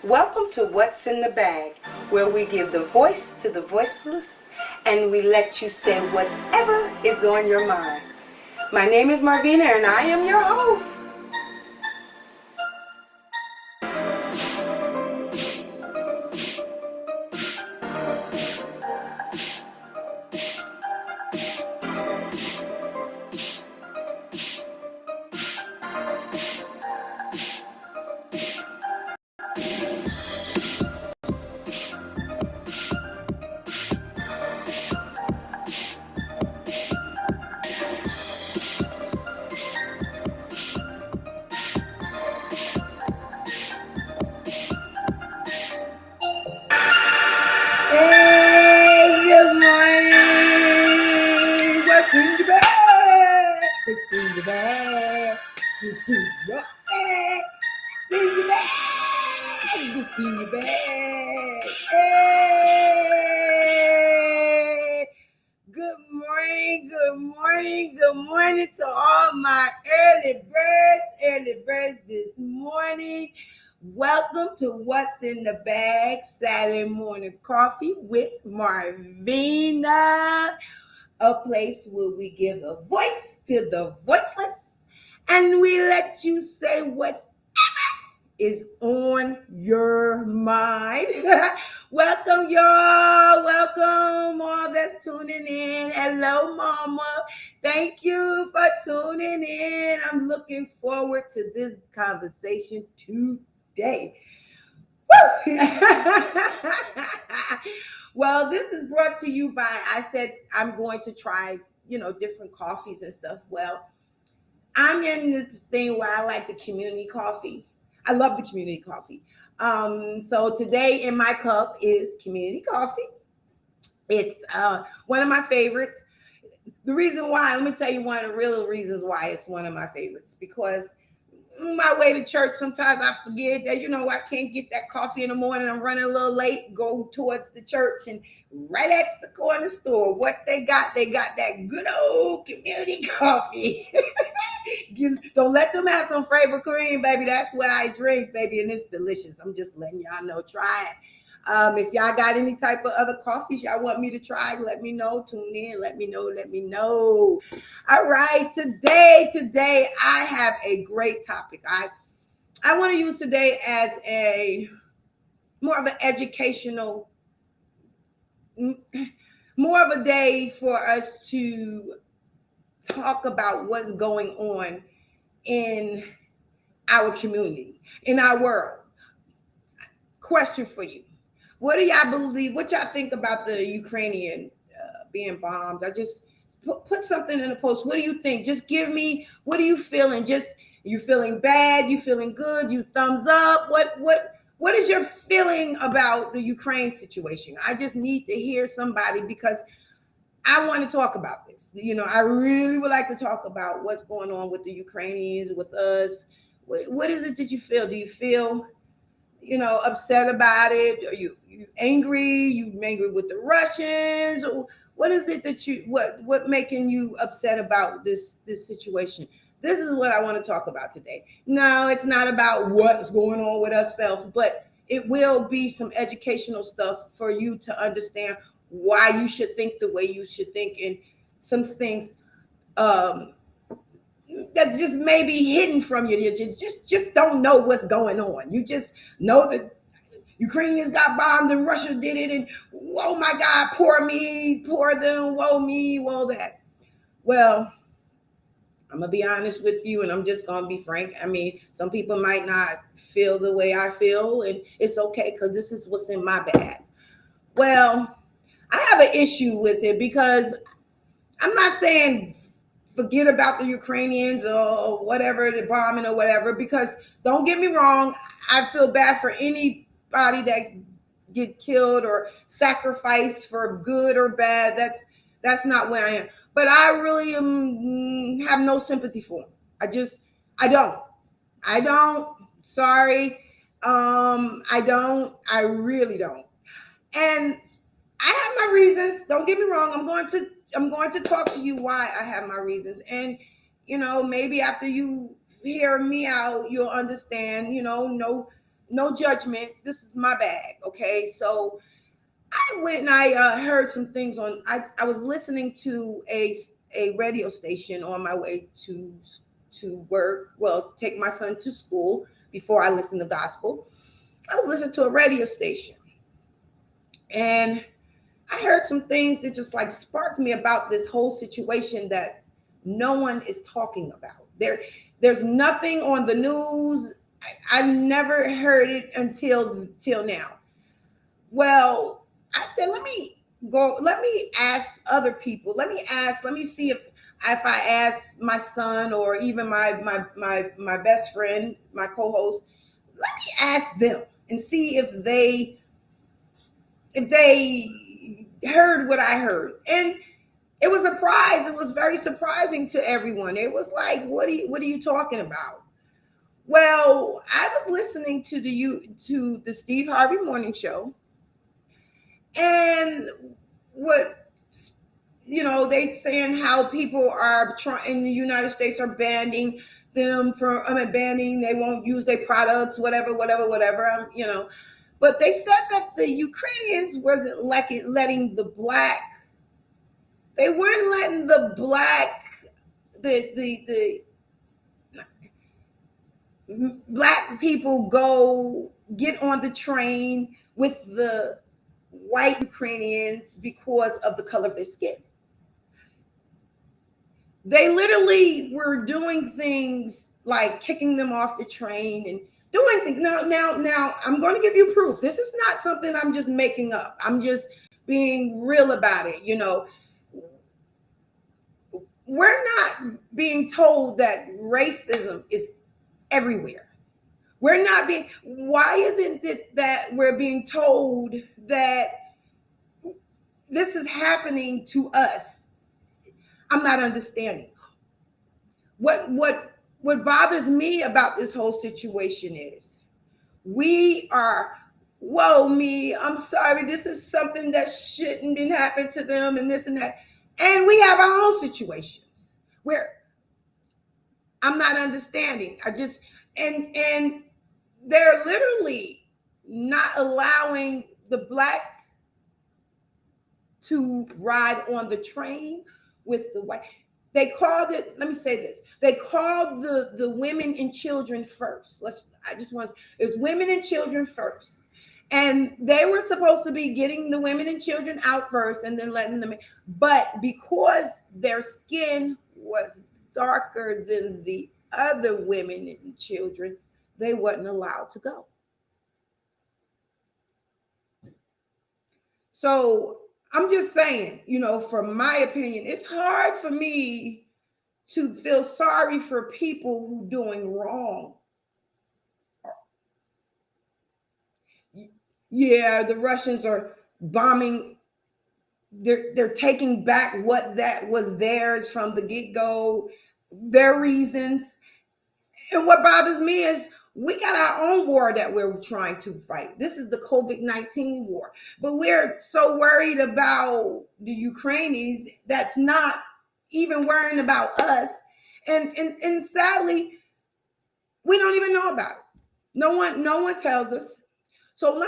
Welcome to What's in the Bag, where we give the voice to the voiceless and we let you say whatever is on your mind. My name is Marvina and I am your host. Hey, good morning. What's in your bag? What's in your bag? What's in your bag? What's in your bag? What's in your bag? Hey! Good morning, good morning, good morning to all my early birds this morning. Welcome to What's in the Bag Saturday Morning Coffee with Marvina, a place where we give a voice to the voiceless and we let you say what is on your mind. Welcome, y'all. Welcome, all that's tuning in. Hello, Mama. Thank you for tuning in. I'm looking forward to this conversation today. Woo! Well, this is brought to you by, I said I'm going to try, different coffees and stuff. Well, I'm in this thing where I like the community coffee. I love the community coffee. So today in my cup is community coffee. It's one of my favorites. The reason why, let me tell you one of the real reasons why it's one of my favorites, because my way to church, sometimes I forget that, I can't get that coffee in the morning. I'm running a little late, go towards the church, and right at the corner store, what they got that good old community coffee. Don't let them have some flavor cream, baby. That's what I drink, baby, and it's delicious. I'm just letting y'all know. Try it. If y'all got any type of other coffees y'all want me to try, let me know. Tune in. Let me know. All right. Today I have a great topic. I want to use today as a more of an educational, more of a day for us to talk about what's going on in our community, in our world. Question for you. What do y'all believe? What y'all think about the Ukrainian being bombed? I just put something in the post. What do you think? Just give me, what are you feeling? Just, you feeling bad? You feeling good? You thumbs up? What is your feeling about the Ukraine situation? I just need to hear somebody because I want to talk about this. I really would like to talk about what's going on with the Ukrainians, with us. What is it that you feel? Do you feel, upset about it? Are you angry? You angry with the Russians? Or what is it that what making you upset about this situation? This is what I want to talk about today. No, it's not about what's going on with ourselves, but it will be some educational stuff for you to understand why you should think the way you should think, and some things that just may be hidden from you. You just don't know what's going on. You just know that Ukrainians got bombed and Russia did it, and oh my God, poor me, poor them, woe me, woe that. Well, I'm gonna be honest with you, and I'm just gonna be frank. I mean, some people might not feel the way I feel, and it's okay because this is what's in my bag. Well, I have an issue with it because I'm not saying forget about the Ukrainians or whatever, the bombing or whatever, because don't get me wrong, I feel bad for anybody that get killed or sacrificed for good or bad. That's not where I am. But I really have no sympathy for them. I don't. Sorry. I don't. I really don't. And I have my reasons. Don't get me wrong. I'm going to talk to you why I have my reasons. And maybe after you hear me out, you'll understand. No No judgments. This is my bag. Okay. So I went and I heard some things on. I was listening to a radio station on my way to work. Well, take my son to school before I listened to gospel. I was listening to a radio station, and I heard some things that just like sparked me about this whole situation that no one is talking about. There's nothing on the news. I never heard it until till now. Well, I said, let me go, let me ask other people. Let me see if I ask my son or even my best friend, my co-host, let me ask them and see if they heard what I heard. And it was a surprise. It was very surprising to everyone. It was like, what are you talking about? Well, I was listening to the Steve Harvey Morning Show, and what they saying how people are trying in the United States are banning them from, I mean, banning, they won't use their products, whatever. But they said that the Ukrainians wasn't letting the black, they weren't letting the black, the black people go get on the train with the white Ukrainians because of the color of their skin. They literally were doing things like kicking them off the train and doing things. Now, I'm going to give you proof. This is not something I'm just making up. I'm just being real about it. We're not being told that racism is everywhere. We're not being, why isn't it that we're being told that this is happening to us? I'm not understanding. What bothers me about this whole situation is we are, whoa, me, I'm sorry, this is something that shouldn't been happening to them and this and that. And we have our own situations where I'm not understanding. And they're literally not allowing the black to ride on the train with the white. They called it, let me say this. They called the women and children first. It was women and children first. And they were supposed to be getting the women and children out first and then letting them in. But because their skin was darker than the other women and children, they wasn't allowed to go. So I'm just saying, from my opinion, it's hard for me to feel sorry for people who doing wrong. Yeah, the Russians are bombing. They're taking back what that was theirs from the get-go, their reasons. And what bothers me is we got our own war that we're trying to fight. This is the COVID-19 war. But we're so worried about the Ukrainians that's not even worrying about us. And sadly, we don't even know about it. No one tells us. So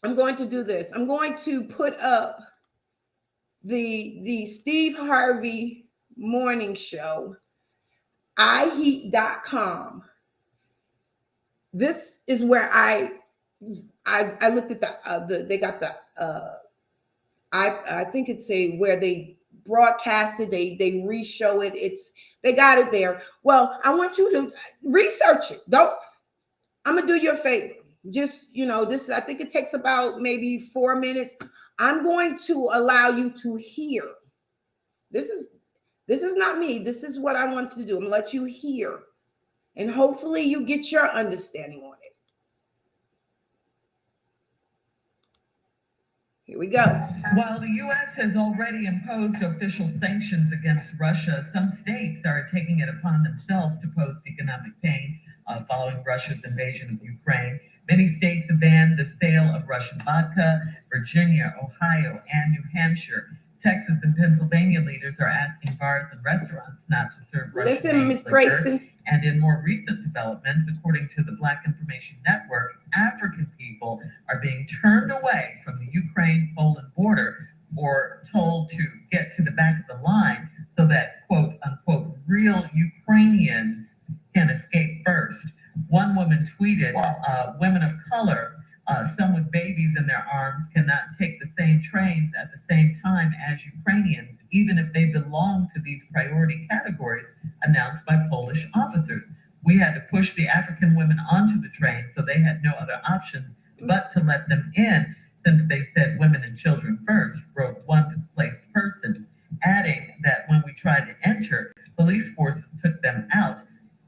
I'm going to do this. I'm going to put up the Steve Harvey Morning Show, iheat.com. This is where I looked at the they got the I think it's where they broadcasted, they re-show it. They got it there. Well, I want you to research it. I'm gonna do you a favor. Just, this, I think it takes about maybe 4 minutes. I'm going to allow you to hear. This is not me. This is what I want to do. I'm gonna let you hear. And hopefully you get your understanding on it. Here we go. While the U.S. has already imposed official sanctions against Russia, some states are taking it upon themselves to post economic pain following Russia's invasion of Ukraine. Many states have banned the sale of Russian vodka. Virginia, Ohio, and New Hampshire. Texas and Pennsylvania leaders are asking bars and restaurants not to serve Russian liquor. And in more recent developments, according to the Black Information Network, African people are being turned away from the Ukraine-Poland border or told to get to the back of the line so that, quote unquote, real Ukrainians can escape first. One woman tweeted, women of color, some with babies in their arms, cannot take the same trains at the same time as Ukrainians, even if they belong to these priority categories announced by Polish officers. We had to push the African women onto the train, so they had no other options but to let them in, since they said women and children first, wrote one displaced person, adding that when we tried to enter, police forces took them out,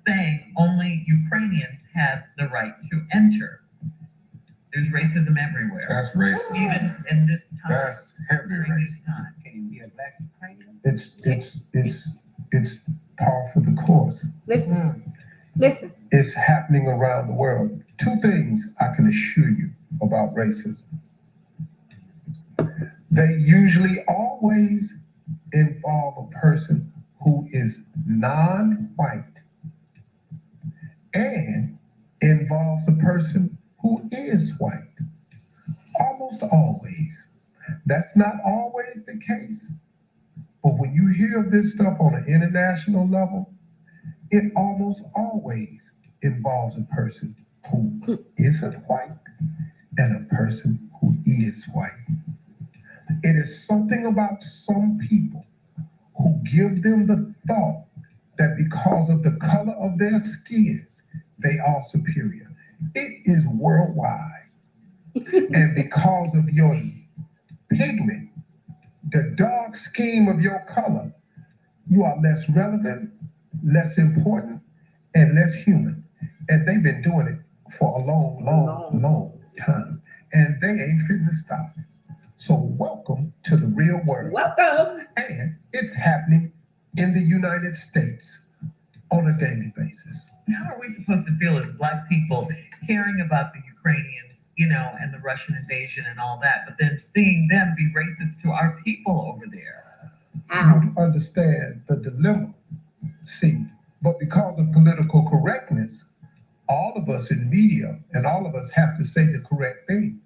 saying only Ukrainians have the right to enter. There's racism everywhere. That's racism. Even in this time. That's heavy During this racism. time. Can you be a black Ukrainian? It's par for the course. Listen. It's happening around the world. Two things I can assure you about racism. They usually always involve a person who is non-white and involves a person who is white. Almost always. That's not always the case. But when you hear this stuff on an international level, it almost always involves a person who isn't white and a person who is white. It is something about some people who give them the thought that because of the color of their skin, they are superior. It is worldwide. And because of your pigment, the dark scheme of your color, you are less relevant, less important, and less human. And they've been doing it for a long time. And they ain't fitting to stop. So welcome to the real world. Welcome. And it's happening in the United States on a daily basis. How are we supposed to feel as black people caring about the Ukrainians, and the Russian invasion and all that, but then seeing them be racist to our people over there? You understand the dilemma. See, but because of political correctness, all of us in media and all of us have to say the correct things.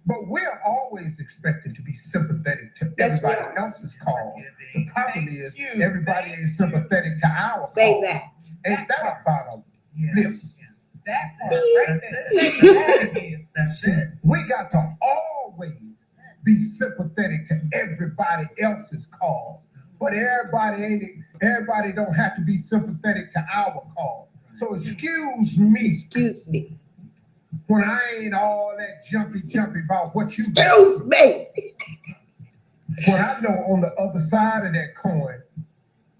But we're always expected to be sympathetic to everybody else's cause. The problem is everybody is sympathetic to our cause. Say that. Ain't that about a flip? That part right there. That's it. We got to always be sympathetic to everybody else's cause. But everybody don't have to be sympathetic to our cause. So excuse me. When I ain't all that jumpy about what you Excuse me. When I know on the other side of that coin,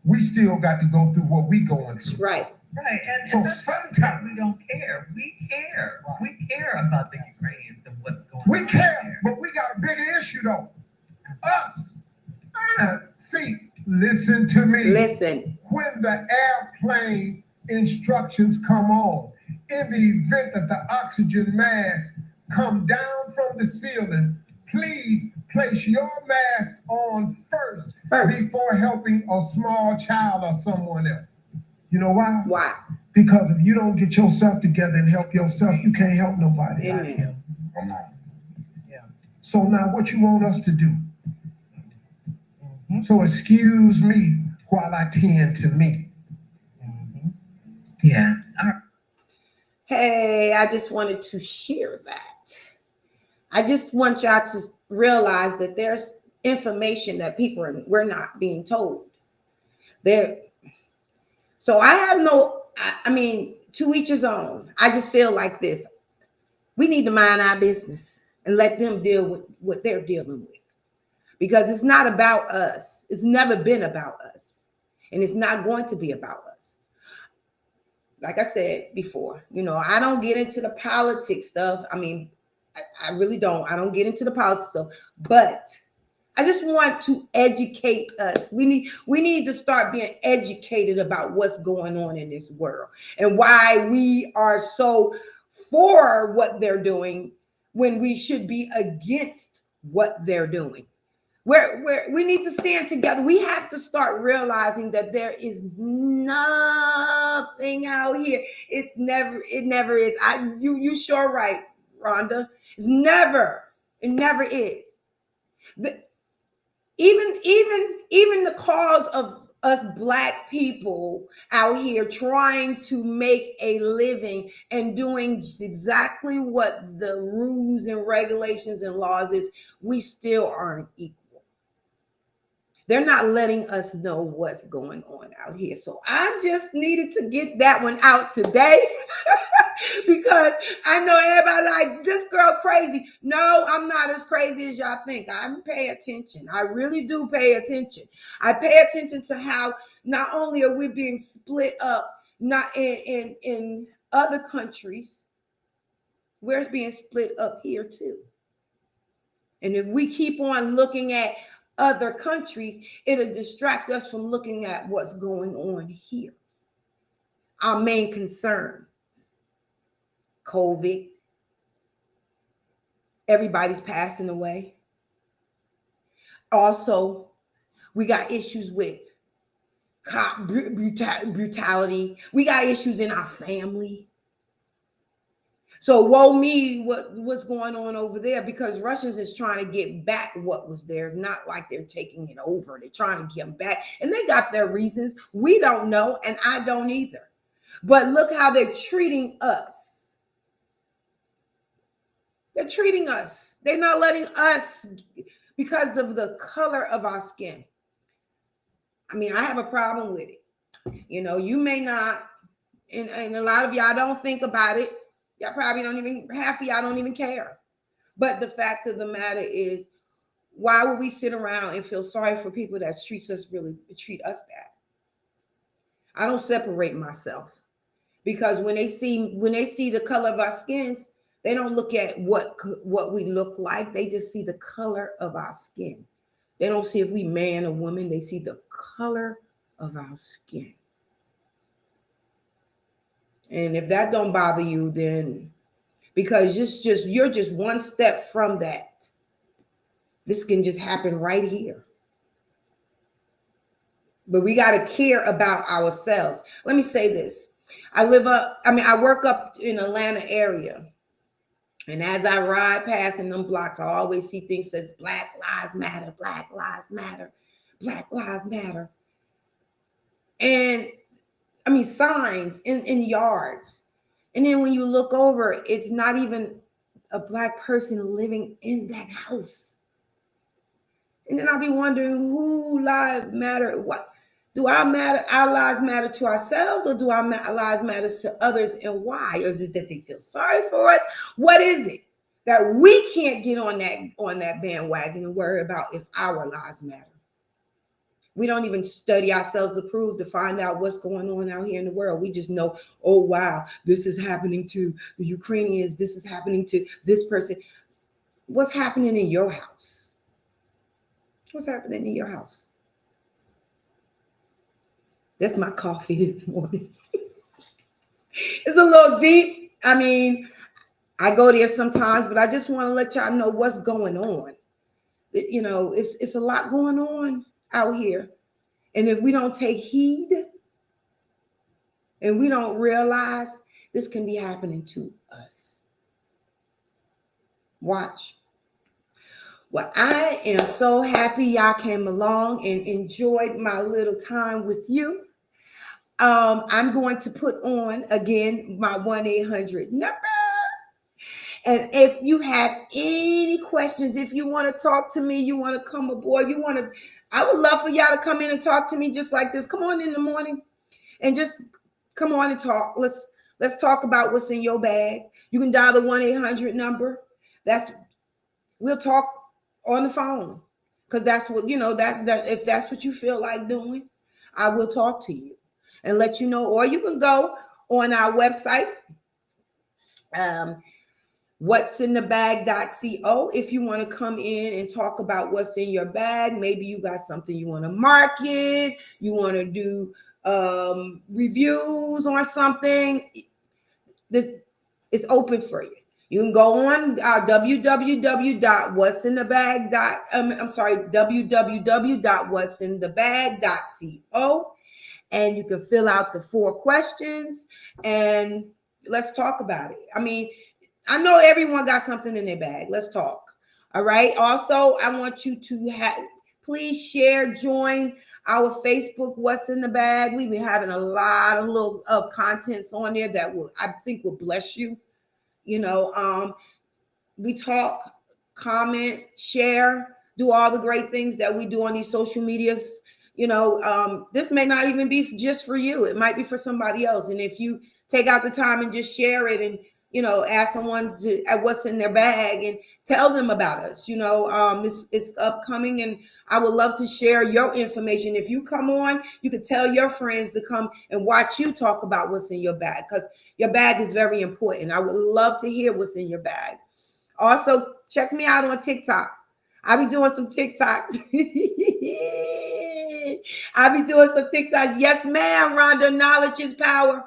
we still got to go through what we going through. Right. Right. And So that's sometimes we don't care. We care. We care about the Ukrainians and what's going on. we care, but we got a bigger issue though. Us. See, listen to me. Listen. When the airplane instructions come on, in the event that the oxygen mask come down from the ceiling, please place your mask on first before helping a small child or someone else. You know why? Why? Because if you don't get yourself together and help yourself, you can't help nobody. Amen. Come on. Yeah. So now what you want us to do? So excuse me while I tend to me. Yeah. Hey, I just wanted to share that. I just want y'all to realize that there's information that we're not being told. So I have to each his own. I just feel like this. We need to mind our business and let them deal with what they're dealing with. Because it's not about us. It's never been about us. And it's not going to be about us. Like I said before, I don't get into the politics stuff. I really don't. I don't get into the politics stuff. But I just want to educate us. We need to start being educated about what's going on in this world and why we are so for what they're doing when we should be against what they're doing. We need to stand together. We have to start realizing that there is nothing out here. It never is. You sure right, Rhonda. It never is. The, even the cause of us Black people out here trying to make a living and doing exactly what the rules and regulations and laws is, we still aren't equal. They're not letting us know what's going on out here. So I just needed to get that one out today because I know everybody like, this girl crazy. No, I'm not as crazy as y'all think. I pay attention. I really do pay attention. I pay attention to how not only are we being split up, not in other countries, we're being split up here too. And if we keep on looking at other countries, it'll distract us from looking at what's going on here. Our main concerns: COVID, everybody's passing away. Also, we got issues with cop brutality. We got issues in our family. So woe me, what's going on over there, because Russians is trying to get back what was theirs. Not like they're taking it over. They're trying to get them back. And they got their reasons. We don't know, and I don't either. But look how they're treating us. They're treating us. They're not letting us, because of the color of our skin. I mean, I have a problem with it. You know, you may not, and a lot of y'all don't think about it. Y'all probably don't even, half of y'all don't even care. But the fact of the matter is, why would we sit around and feel sorry for people that treat us bad? I don't separate myself, because when they see the color of our skins, they don't look at what we look like. They just see the color of our skin. They don't see if we man or woman. They see the color of our skin. And if that don't bother you, then because you're just one step from that. This can just happen right here. But we got to care about ourselves. Let me say this. I work up in Atlanta area. And as I ride past in them blocks, I always see things that says Black Lives Matter, Black Lives Matter, Black Lives Matter. And I mean, signs in yards. And then when you look over, it's not even a Black person living in that house. And then I'll be wondering, who lives matter? What do our lives matter to ourselves, or do our lives matter to others, and why? Or is it that they feel sorry for us? What is it that we can't get on that bandwagon and worry about if our lives matter? We don't even study ourselves to find out what's going on out here in the world. We just know, oh, wow, this is happening to the Ukrainians. This is happening to this person. What's happening in your house? What's happening in your house? That's my coffee this morning. It's a little deep. I mean, I go there sometimes, but I just want to let y'all know what's going on. You know, it's a lot going on out here. And if we don't take heed and we don't realize, this can be happening to us. Watch. Well, I am so happy y'all came along and enjoyed my little time with you. I'm going to put on again my 1-800 number. And if you have any questions, if you want to talk to me, you want to come aboard, I would love for y'all to come in and talk to me just like this. Come on in the morning and just come on and talk. Let's talk about what's in your bag. You can dial the 1-800 number. We'll talk on the phone, because that's what, that if that's what you feel like doing, I will talk to you and let you know. Or you can go on our website, what'sinthebag.co, if you want to come in and talk about what's in your bag. Maybe you got something you want to market, you want to do reviews on something. This is open for you. You can go on www.what'sinthebag.co, and you can fill out the 4 questions and let's talk about it. I mean, I know everyone got something in their bag. Let's talk. All right. Also, I want you to please share, join our Facebook What's in the Bag. We've been having a lot of little contents on there that I think will bless you. We talk, comment, share, do all the great things that we do on these social medias. This may not even be just for you. It might be for somebody else. And if you take out the time and just share it and, ask someone at what's in their bag and tell them about us, it's upcoming, and I would love to share your information. If you come on, you could tell your friends to come and watch you talk about what's in your bag, because your bag is very important. I would love to hear what's in your bag. Also, check me out on TikTok. I'll be doing some TikToks. Yes, ma'am, Rhonda. Knowledge is power.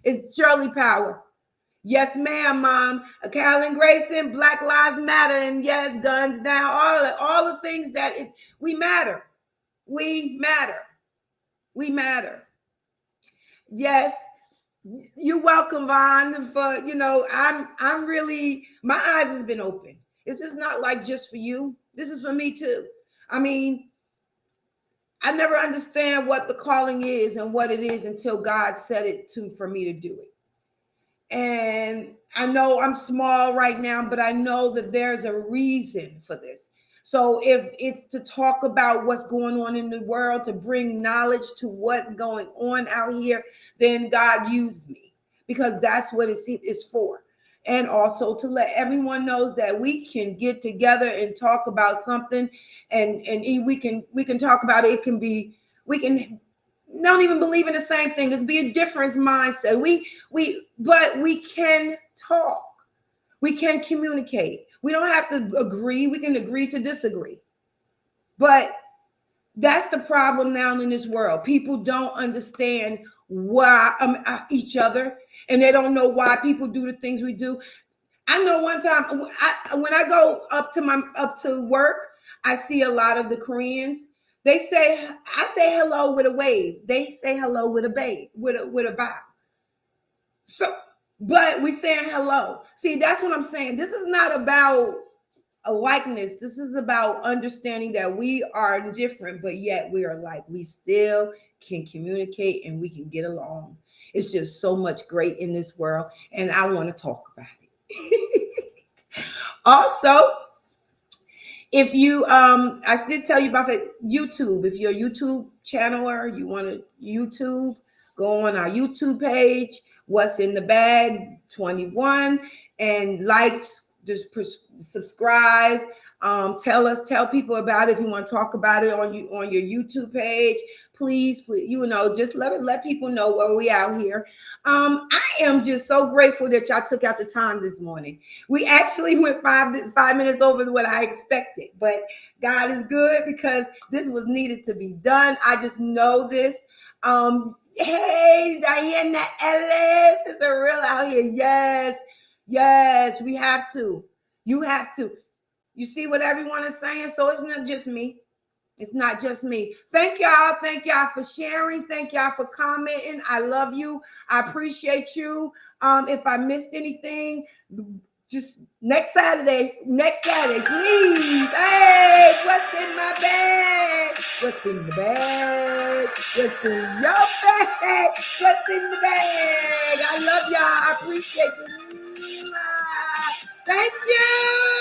It's surely power. Yes, ma'am, Mom. Carolyn Grayson, Black Lives Matter, and yes, guns down. All the things that we matter. We matter. We matter. Yes. You're welcome, Vaughn. I'm really, my eyes has been open. This is not like just for you. This is for me too. I mean, I never understand what the calling is and what it is until God said it for me to do it. And I know I'm small right now, but I know that there's a reason for this. So if it's to talk about what's going on in the world, to bring knowledge to what's going on out here, then God used me, because that's what it's for. And also to let everyone knows that we can get together and talk about something, and we can talk about it. It can be, we can don't even believe in the same thing. It could be a different mindset. But we can talk. We can communicate. We don't have to agree. We can agree to disagree. But that's the problem now in this world. People don't understand why each other, and they don't know why people do the things we do. I know one time when I go up to work, I see a lot of the Koreans. I say hello with a wave. They say hello with a bow. So, but we saying hello. See, that's what I'm saying. This is not about a likeness. This is about understanding that we are different, but yet we are alike. We still can communicate and we can get along. It's just so much great in this world, and I want to talk about it. Also, if you I did tell you about YouTube. If you're a YouTube channeler, you want to YouTube, go on our YouTube page, What's in the Bag 21, and just subscribe. Tell people about it. If you want to talk about it on your YouTube page, please, just let people know where we out here. I am just so grateful that y'all took out the time this morning. We actually went 5 minutes over what I expected, but God is good, because this was needed to be done. I just know this. Hey, Diana Ellis is a real out here. Yes, we have to. You have to. You see what everyone is saying? So it's not just me. It's not just me. Thank y'all. Thank y'all for sharing. Thank y'all for commenting. I love you. I appreciate you. If I missed anything, just next Saturday, please. Hey, what's in my bag? What's in the bag? What's in your bag? What's in the bag? I love y'all. I appreciate you. Thank you.